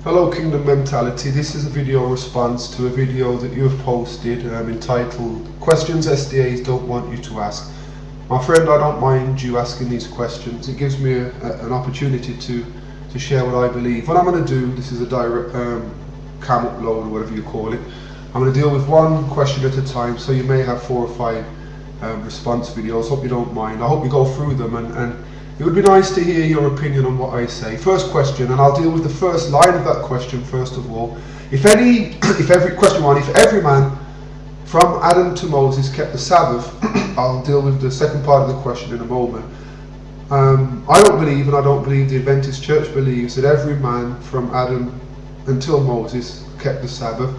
Hello Kingdom Mentality. This is a video response to a video that you have posted entitled Questions SDAs Don't Want You to Ask. My friend, I don't mind you asking these questions. It gives me an opportunity to share what I believe. What I'm going to do, this is a direct cam upload or whatever you call it. I'm going to deal with one question at a time, so you may have 4 or 5 response videos. Hope you don't mind. I hope you go through them and it would be nice to hear your opinion on what I say. First question, and I'll deal with the first line of that question first of all. If every man from Adam to Moses kept the Sabbath, I'll deal with the second part of the question in a moment. I don't believe, and I don't believe the Adventist Church believes, that every man from Adam until Moses kept the Sabbath.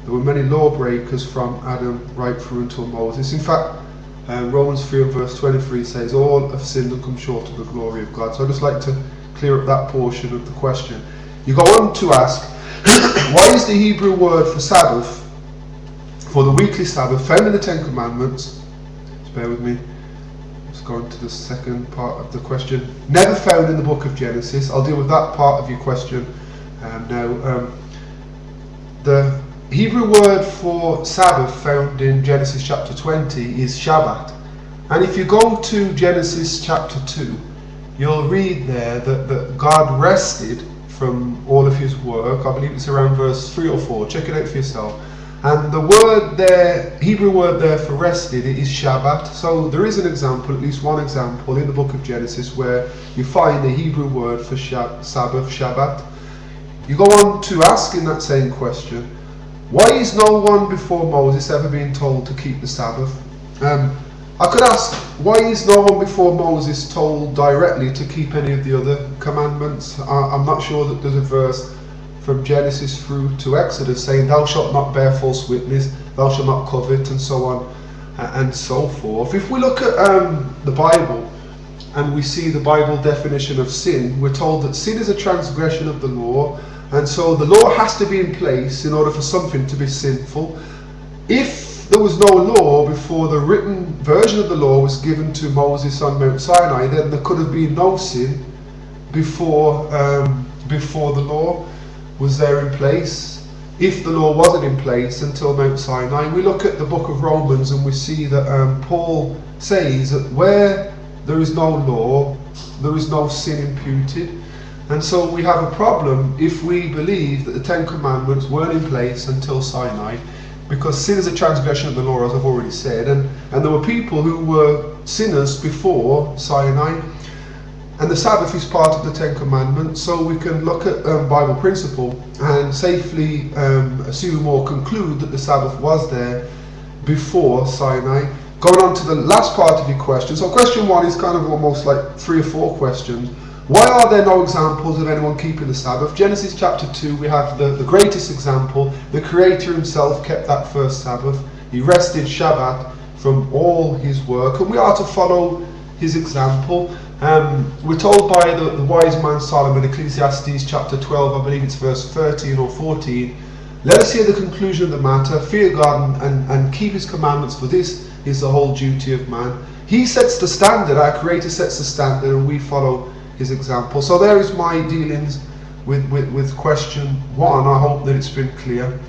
There were many lawbreakers from Adam right through until Moses. In fact, Romans 3 and verse 23 says, all have sinned and come short of the glory of God. So I'd just like to clear up that portion of the question. You go on to ask, why is the Hebrew word for Sabbath, for the weekly Sabbath, found in the Ten Commandments? Just bear with me. Let's go on to the second part of the question. Never found in the book of Genesis. I'll deal with that part of your question now. The Hebrew word for Sabbath found in Genesis chapter 20 is Shabbat. And if you go to Genesis chapter 2, you'll read there that God rested from all of his work. I believe it's around verse 3 or 4. Check it out for yourself. And the word there, Hebrew word there for rested, it is Shabbat. So there is an example, at least one example in the book of Genesis where you find the Hebrew word for Sabbath, Shabbat. You go on to ask in that same question, why is no one before Moses ever been told to keep the Sabbath? I could ask, why is no one before Moses told directly to keep any of the other commandments? I'm not sure that there's a verse from Genesis through to Exodus saying, thou shalt not bear false witness, thou shalt not covet, and so on and so forth. If we look at the Bible and we see the Bible definition of sin, we're told that sin is a transgression of the law. And so the law has to be in place in order for something to be sinful. If there was no law before the written version of the law was given to Moses on Mount Sinai, then there could have been no sin before the law was there in place. If the law wasn't in place until Mount Sinai, we look at the book of Romans and we see that Paul says that where there is no law, there is no sin imputed. And so we have a problem if we believe that the Ten Commandments weren't in place until Sinai, because sin is a transgression of the law, as I've already said, and there were people who were sinners before Sinai, and the Sabbath is part of the Ten Commandments, so we can look at Bible principle and safely assume or conclude that the Sabbath was there before Sinai. Going on to the last part of your question, so question 1 is kind of almost like 3 or 4 questions. Why are there no examples of anyone keeping the Sabbath? Genesis chapter 2, we have the greatest example. The Creator himself kept that first Sabbath. He rested Shabbat from all his work, and we are to follow his example. We're told by the wise man Solomon, Ecclesiastes chapter 12, I believe it's verse 13 or 14, let us hear the conclusion of the matter, fear God and keep his commandments, for this is the whole duty of man. He sets the standard, our Creator sets the standard, and we follow his example. So there is my dealings with question 1. I hope that it's been clear.